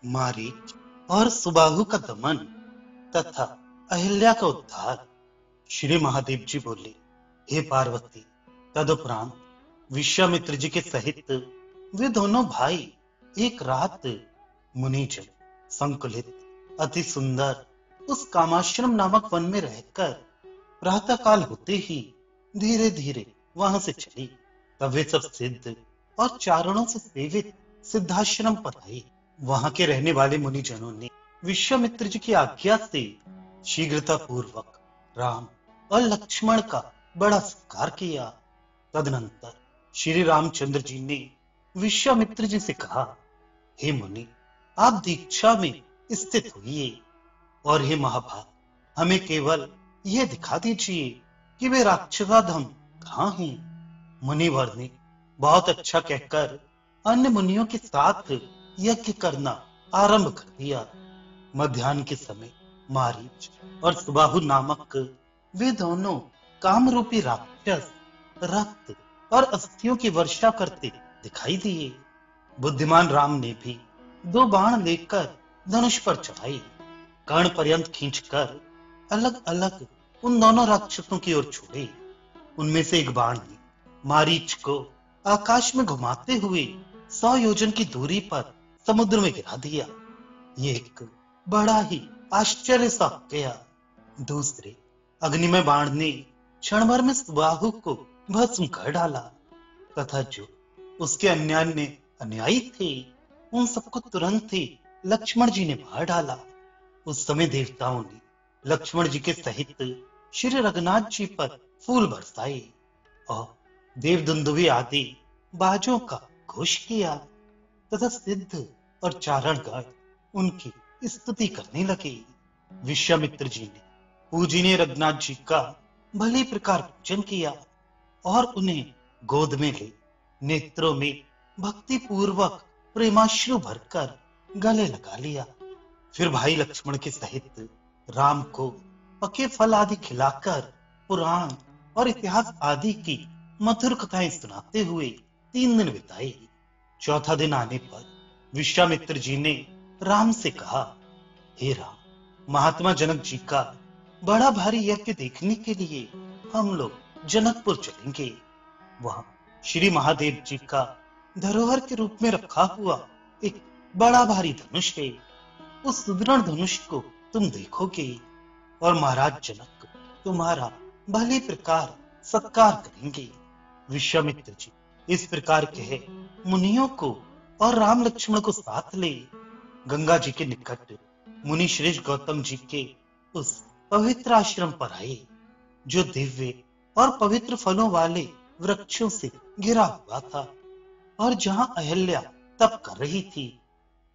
मारीच और सुबाहु का दमन तथा अहिल्या का उद्धार। श्री महादेव जी बोले, हे पार्वती, तदुपरांत विश्वामित्र जी के सहित वे दोनों भाई एक रात मुनिजन संकुलित अति सुंदर उस कामाश्रम नामक वन में रहकर प्रातः काल होते ही धीरे धीरे वहां से चली। तब वे सब सिद्ध और चारणों से सेवित सिद्धाश्रम पर आए। वहां के रहने वाले मुनिजनों ने विश्वामित्र जी की आज्ञा से शीघ्रता पूर्वक राम और लक्ष्मण का बड़ा सत्कार किया। तदनंतर श्री रामचंद्र जी ने विश्वामित्र जी से कहा, हे मुनि, आप दीक्षा में स्थित होइए और हे महाभाग, हमें केवल यह दिखा दीजिए कि वे राक्षसाधम कहाँ हैं। मुनिवर ने बहुत अच्छा कहकर अन्य मुनियों के साथ यज्ञ करना आरंभ कर दिया। मध्याह्न के समय मारीच और सुबाहु नामक वे दोनों कामरूपी राक्षस रक्त और अस्थियों की वर्षा करते दिखाई दिए। बुद्धिमान राम ने भी 2 बाण लेकर धनुष पर चढ़ाई, कर्ण पर्यंत खींचकर अलग अलग उन दोनों राक्षसों की ओर छोड़े। उनमें से एक बाण ने मारीच को आकाश में घुमाते हुए 100 योजन की दूरी पर समुद्र में गिरा दिया। ये एक बड़ा ही आश्चर्य सा हो गया। दूसरे अग्निमय बाण ने क्षण भर में सुबाहु को भस्म कर डाला तथा जो उसके अन्य अनुयायी थे उन सबको तुरंत ही लक्ष्मण जी ने मार डाला। उस समय देवताओं ने लक्ष्मण जी के सहित श्री रघुनाथ जी पर फूल बरसाए और देवदुंदुभी आदि बाजों का घोष किया तथा सिद्ध और चारणगण उनकी स्तुति करने लगे। विश्वामित्र जी ने पूजनीय रघुनाथ जी का भली प्रकार पूजन किया और उन्हें गोद में ले नेत्रों में भक्ति पूर्वक प्रेमाश्रु भरकर गले लगा लिया। फिर भाई लक्ष्मण के सहित राम को पके फल आदि खिलाकर पुराण और इतिहास आदि की मधुर कथाएं सुनाते हुए 3 दिन बिताए। चौथा दिन आने पर विश्वामित्र जी ने राम से कहा, हे राम, महात्मा जनक जी का बड़ा भारी यज्ञ देखने के लिए हम लोग जनकपुर चलेंगे। वहां श्री महादेव जी का धरोहर के रूप में रखा हुआ एक बड़ा भारी धनुष है। उस सुदृढ़ धनुष को तुम देखोगे और महाराज जनक तुम्हारा भली प्रकार सत्कार करेंगे। विश्वामित्र जी इस प्रकार कहे मुनियों को और राम लक्ष्मण को साथ ले गंगा जी के निकट मुनि श्रेष्ठ गौतम जी के उस पवित्र आश्रम पर आए जो दिव्य और पवित्र फलों वाले वृक्षों से घिरा हुआ था और जहां अहिल्या तप कर रही थी।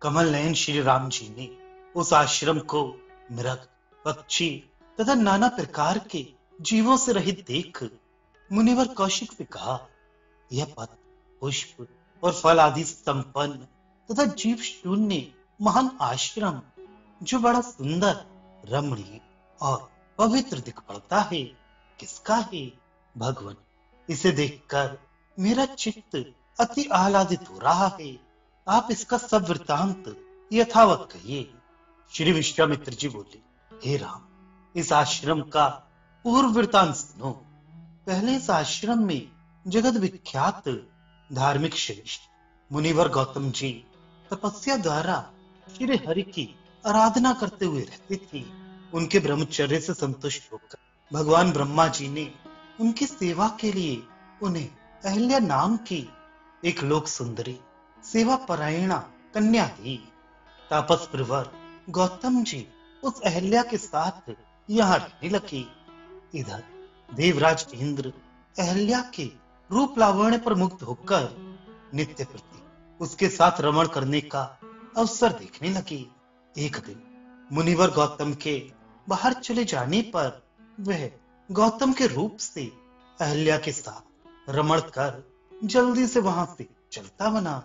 कमल नयन श्री राम जी ने उस आश्रम को मृग, पक्षी तथा नाना प्रकार के जीवों से रहित देख मुनिवर कौशिक से कहा, यह पत्र, पुष्प और फल आदि संपन्न तथा जीव शून्य महान आश्रम जो बड़ा सुंदर, रमणीय और पवित्र दिख पड़ता है, किसका है? भगवान, इसे देखकर मेरा चित्त अति आह्लादित हो रहा है। आप इसका सब वृतांत यथावत कहिए। श्री विश्वामित्र जी बोले, हे राम, इस आश्रम का पूर्व वृतांत सुनो। पहले इस आश्रम में जगत विख्यात धार्मिक श्रेष्ठ मुनिवर गौतम जी तपस्या द्वारा श्री हरि की आराधना करते हुए रहते थे। उनके ब्रह्मचर्य से संतुष्ट होकर भगवान ब्रह्मा जी ने उनकी सेवा के लिए उन्हें अहिल्या नाम की एक लोक सुंदरी सेवा परायणा कन्या दी। तापस प्रवर गौतम जी उस अहिल्या के साथ यहाँ रहने लगे। इधर देवराज इंद्र अहिल्या के रूप लावण्य पर मुग्ध होकर नित्य प्रति उसके साथ रमण करने का अवसर देखने लगे। एक दिन मुनिवर गौतम के बाहर चले जाने पर वह गौतम के रूप से अहिल्या के साथ रमण कर जल्दी से वहां से चलता बना।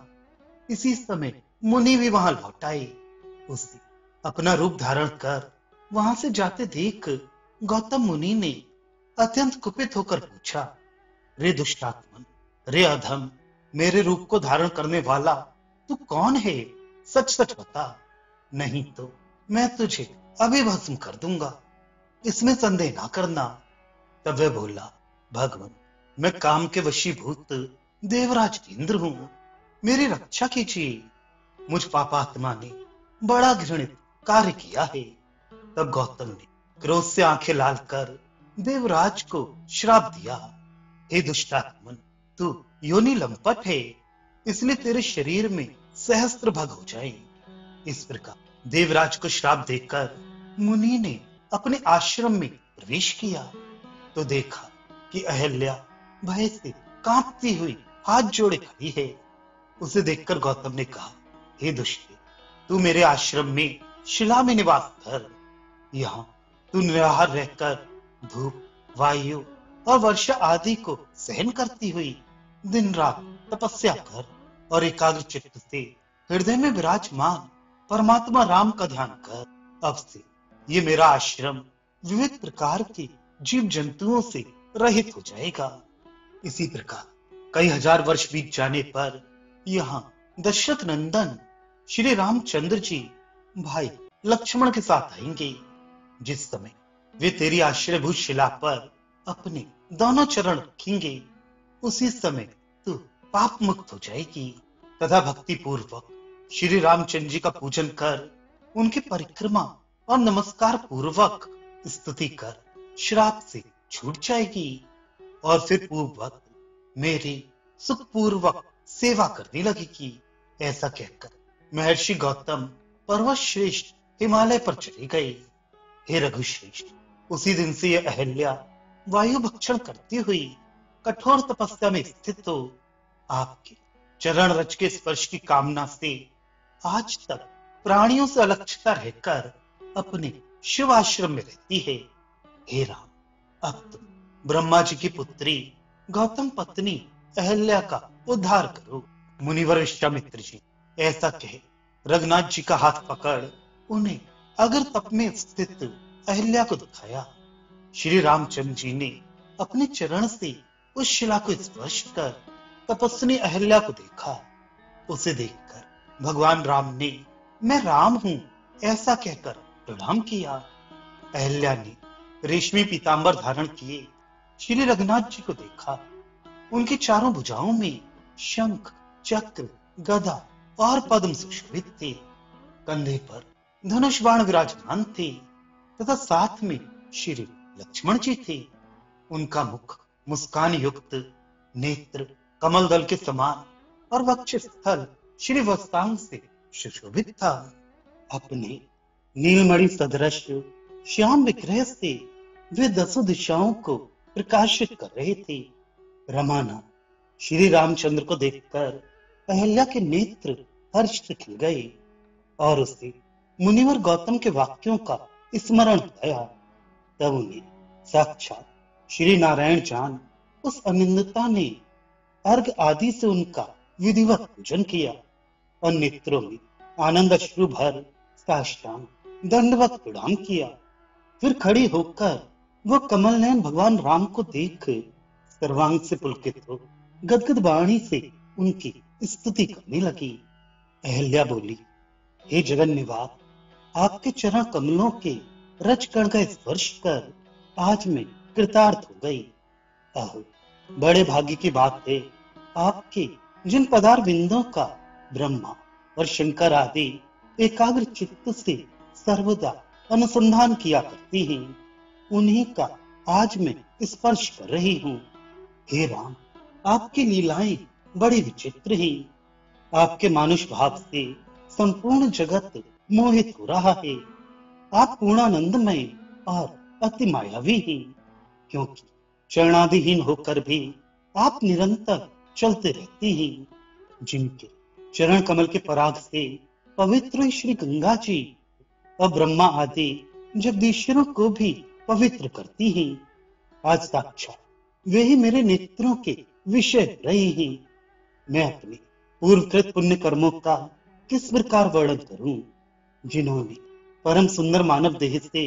इसी समय मुनि भी वहां लौट आए। उसे अपना रूप धारण कर वहां से जाते देख गौतम मुनि ने अत्यंत कुपित होकर पूछा, रे दुष्टात्मन, रे अधम, मेरे रूप को धारण करने वाला तू कौन है? सच सच बता। नहीं तो मैं तुझे अभी भस्म कर दूंगा, इसमें संदेह ना करना। तब वह बोला, भगवान, मैं काम के वशीभूत देवराज इंद्र हूं, मेरी रक्षा कीजिए, मुझ पापात्मा ने बड़ा घृणित कार्य किया है। तब गौतम ने क्रोध से आंखें लाल कर देवराज को श्राप दिया, हे दुष्टात्मन, तू योनि लंपट है, इसलिए तेरे शरीर में सहस्त्र भग हो जाए। इस प्रकार देवराज को श्राप देकर मुनि ने अपने आश्रम में प्रवेश किया तो देखा कि अहल्या भय से कांपती हुई हाथ जोड़े खड़ी है। उसे देखकर गौतम ने कहा, हे दुष्टे, तू मेरे आश्रम में शिला में निवास कर। यहाँ तू निराहार रहकर धूप, वायु और वर्षा आदि को सहन करती हुई दिन रात तपस्या कर और एकाग्र चित्त से हृदय में विराजमान परमात्मा राम का ध्यान कर। अब से ये मेरा आश्रम विविध प्रकार के जीव जंतुओं से रहित हो जाएगा। इसी प्रकार कई हजार वर्ष बीत जाने पर यहाँ दशरथ नंदन श्री रामचंद्र जी भाई लक्ष्मण के साथ आएंगे। जिस समय वे तेरी आश्रयभूत शिला पर अपने दोनों चरण रखेंगे, उसी समय तू पाप मुक्त हो जाएगी तथा भक्ति पूर्वक श्री रामचंद्र जी का पूजन कर, उनकी परिक्रमा और नमस्कार पूर्वक स्तुति कर श्राप से छूट जाएगी और फिर पूर्ववत मेरी सुखपूर्वक सेवा करने लगेगी। ऐसा कहकर महर्षि गौतम पर्वत श्रेष्ठ हिमालय पर चले गए। हे रघुश्रेष्ठ, उसी दिन से यह अहल्या वायु भक्षण करती हुई कठोर तपस्या में स्थित हो आपके चरण रज के स्पर्श की कामना से आज तक प्राणियों से अलक्षता रहकर अपने शिव आश्रम में रहती है। हे राम, अब तुम ब्रह्मा जी की पुत्री गौतम पत्नी अहल्या का उद्धार करो। मुनिवर विश्वामित्र जी ऐसा कहे रघुनाथ जी का हाथ पकड़ उन्हें अगर तप में स्थित अहल्या को दिखाया। श्री रामचंद्र जी ने अपने चरण से उस शिला को स्पर्श कर तपस्विनी अहल्या को देखा। उसे देखकर भगवान राम ने मैं राम हूं ऐसा कहकर प्रणाम किया। अहल्या ने रेशमी पीतांबर धारण किए श्री रघुनाथ जी को देखा। उनकी चारों भुजाओं में शंख, चक्र, गदा और पद्म सुशोभित थे। कंधे पर धनुष बाण विराजमान थे तथा साथ में श्री लक्ष्मण जी थे। उनका मुख मुस्कान युक्त, नेत्र कमल दल के समान और वक्ष स्थल श्री वस्तांग से सुशोभित था। अपने नीलमणि सदृश श्याम विग्रह से वे दसों दिशाओं को प्रकाशित कर रहे थे। रमाना श्री रामचंद्र को देखकर अहल्या के नेत्र हर्ष से खिल गए और उसे मुनिवर गौतम के वाक्यों का स्मरण आया। तब उन्हें साक्षात श्री नारायण जान उस अनिंदिता ने अर्घ आदि से उनका विधिवत पूजन किया और नेत्रों में आनंद अश्रु भर साष्टांग दंडवत प्रणाम किया। फिर खड़ी होकर वो कमल नयन भगवान राम को देख सर्वांग से पुलकित हो गदगद वाणी से उनकी स्तुति करने लगी। अहल्या बोली, हे जगन निवास, आपके चरण कमलों के रज कण का स्पर्श कर आज मैं कृतार्थ हो गई। आहो, बड़े भाग्य की बात है, आपके जिन पदार बिंदों का ब्रह्मा और शंकर आदि एकाग्र चित्त से सर्वदा अनुसंधान किया करती हैं, उन्हीं का आज मैं स्पर्श कर रही हूँ। हे राम, आपकी लीलाएं बड़ी विचित्र हैं। आपके मानुष भाव से संपूर्ण जगत मोहित हो रहा है। आप पूर्णानंदमय और अति मायावी हैं, क्योंकि चरणादिहीन होकर भी आप निरंतर चलते रहते हैं। जिनके चरण कमल के पराग से पवित्र श्री गंगा जी और ब्रह्मा आदि जगदीश्वरों को भी पवित्र करती हैं, आज साक्षात वे ही मेरे नेत्रों के विषय रहे हैं। मैं अपने पूर्वकृत पुण्य कर्मों का किस प्रकार वर्णन करूं, जिन्होंने परम सुंदर मानव देह से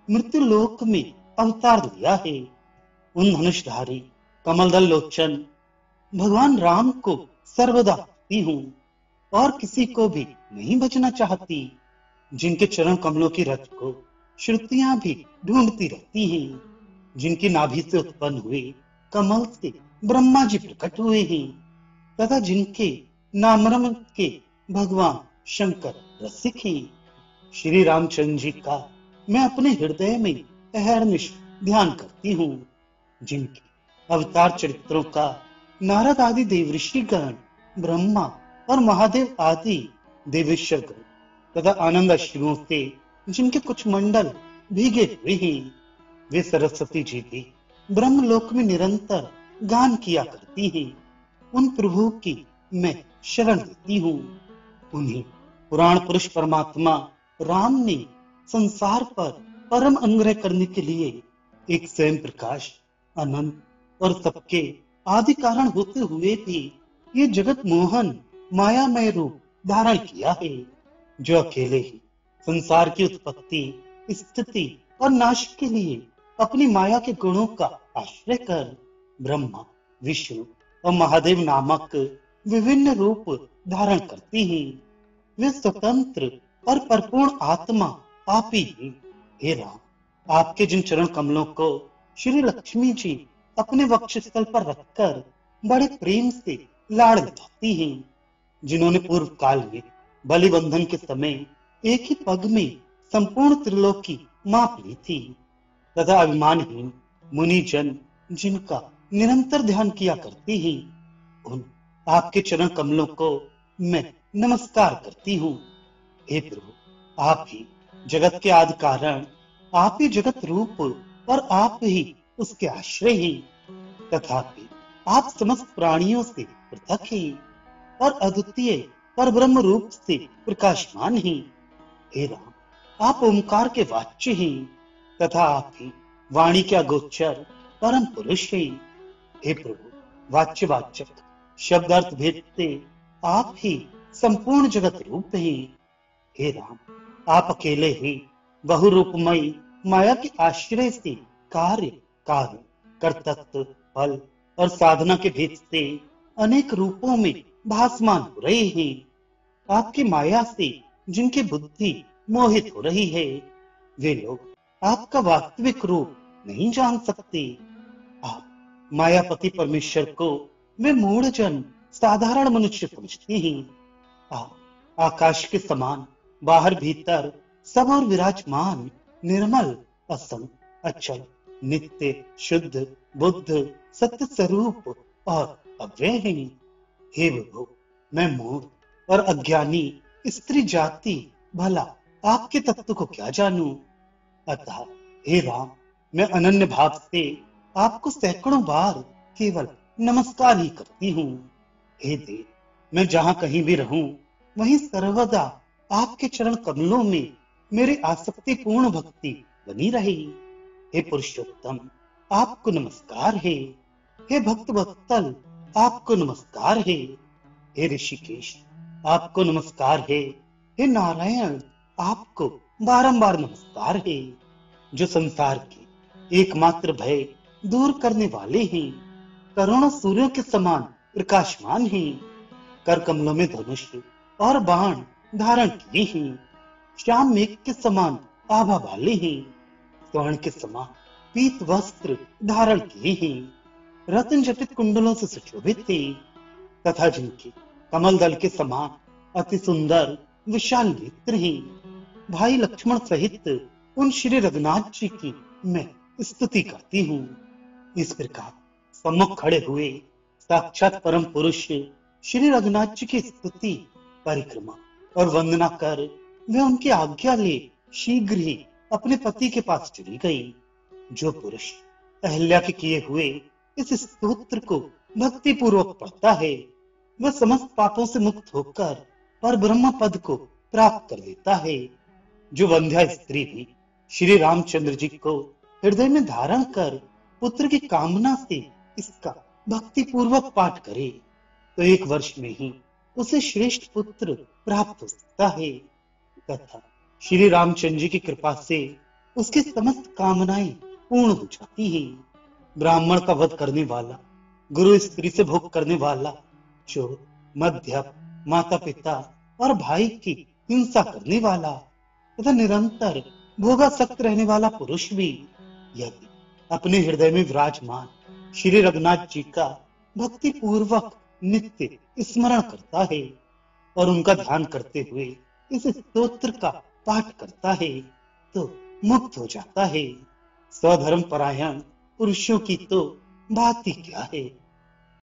मृत्यु लोक में अवतार लिया है। उन धनुषधारी कमलदल लोचन भगवान राम को सर्वदा भजती हूं और किसी को भी नहीं बचना चाहती। जिनके चरण कमलों की रज को श्रुतियां भी ढूंढती रहती हैं, जिनकी नाभि से उत्पन्न हुए कमल से ब्रह्मा जी प्रकट हुए हैं, तथा जिनके नामरम के भगवान शंकर रसिक हैं। श्री रामचंद्र जी का मैं अपने हृदय में अहर्निश ध्यान करती हूँ, जिनके अवतार चरित्रों का नारद आदि देवऋषि गण, ब्रह्मा और महादेव आदि देवेश्वर गण तथा आनंद अश्रुओं से जिनके कुछ मंडल भीगे हुए हैं, वे सरस्वती जी भी ब्रह्मलोक में निरंतर गान किया करती हैं। उन प्रभु की मैं शरण लेती हूँ। उन्हें पुराण पुरुष परमात्मा राम ने संसार पर परम अनुग्रह करने के लिए एक स्वयं प्रकाश, अनंत और सबके आदि कारण होते हुए भी ये जगत मोहन मायामय रूप धारण किया है, जो अकेले ही संसार की उत्पत्ति, स्थिति और नाश के लिए अपनी माया के गुणों का आश्रय कर ब्रह्मा, विष्णु और महादेव नामक विभिन्न रूप धारण करती हैं। वे स्वतंत्र और परिपूर्ण आत्मा आप ही हैं। हे राम, आपके जिन चरण कमलों को श्री लक्ष्मी जी अपने वक्षस्थल पर रखकर बड़े प्रेम से लाड़ लगाती हैं, जिन्होंने पूर्व काल में बलि बंधन के समय एक ही पग में संपूर्ण त्रिलोकी माप ली थी, तथा अभिमानहीन मुनि जन जिनका निरंतर ध्यान किया करती हैं, उन आपके चरण कमलों को मैं नमस्कार करती हूँ। हे प्रभु, आप ही जगत के आदि कारण, आप ही जगत रूप और आप ही उसके आश्रय हैं। तथापि आप समस्त प्राणियों से पृथक हैं और अद्वितीय पर ब्रह्म रूप से प्रकाशमान हैं। हे राम, आप ओंकार के वाच्य हैं तथा आप ही वाणी के अगोचर परम पुरुष हैं। हे प्रभु, वाच्य वाचक शब्द अर्थ भेद से आप ही संपूर्ण जगत रूप हैं। हे राम, आप अकेले ही बहुरूपमयी माया के आश्रय से कार्य, कारण, कर्तृत्व, फल और साधना के भेद से अनेक रूपों में भासमान हो रहे हैं। आपकी माया से जिनकी बुद्धि मोहित हो रही है, वे लोग आपका वास्तविक रूप नहीं जान सकते। आप मायापति परमेश्वर को वे मूढ़ जन साधारण मनुष्य समझते हैं। आप आकाश के समान बाहर भीतर सब और विराजमान, निर्मल, असंग, अचल, नित्य, शुद्ध, बुद्ध, सत्य स्वरूप और अव्यय हैं। हे विभो, मैं मूढ़ और अज्ञानी स्त्री जाति भला आपके तत्व को क्या जानूं? अतः हे राम, मैं अनन्य भाव से आपको सैकड़ों बार केवल नमस्कार ही करती हूँ। हे देव, मैं जहाँ कहीं भी रहूं, वहीं सर्वदा आपके चरण कमलों में मेरी आसक्ति पूर्ण भक्ति बनी रही। हे पुरुषोत्तम, आपको नमस्कार है। हे भक्त वत्सल, आपको नमस्कार है। हे ऋषिकेश, आपको नमस्कार है। हे नारायण, आपको बारंबार नमस्कार है, जो संसार के एकमात्र भय दूर करने वाले हैं, करोड़ों सूर्यों के समान प्रकाशमान हैं, कर कमलों में धनुष और बाण धारण किए हैं, श्याम मेघ के समान आभा वाले हैं, स्वर्ण के समान पीत वस्त्र धारण किए हैं, रत्न जटित कुंडलों से सुशोभित थे, तथा जिनके कमल दल के समान अति सुंदर विशाल नेत्र हैं। भाई लक्ष्मण सहित उन श्री रघुनाथ जी की मैं स्तुति करती हूँ। इस प्रकार सम्मुख खड़े हुए साक्षात परम पुरुष श्री रघुनाथ जी की स्तुति, परिक्रमा और वंदना कर वे उनकी आज्ञा ले शीघ्र ही अपने पति के पास चली गई। जो पुरुष अहल्या के किए हुए इस स्तोत्र को भक्ति पूर्वक पढ़ता है, वह समस्त पापों से मुक्त होकर पर ब्रह्म पद को प्राप्त कर लेता है। जो वंध्या स्त्री भी श्री रामचंद्र जी को हृदय में धारण कर पुत्र की कामना से इसका भक्ति पूर्वक पाठ करे, तो 1 वर्ष में ही उसे श्रेष्ठ पुत्र प्राप्त हो सकता है, तथा श्री रामचंद्र जी की कृपा से उसकी समस्त कामनाएं पूर्ण हो जाती हैं। ब्राह्मण का वध करने वाला, गुरु स्त्री से भोग करने वाला, चोर, मध्यप, माता पिता और भाई की हिंसा करने वाला, तथा निरंतर भोगासक्त रहने वाला पुरुष भी यदि अपने हृदय में विराजमान श्री रघुनाथ जी का भक्ति पूर्वक नित्य स्मरण करता है और उनका ध्यान करते हुए इस स्तोत्र का पाठ करता है तो मुक्त हो जाता है। स्वधर्म परायण पुरुषों की तो बात ही क्या है।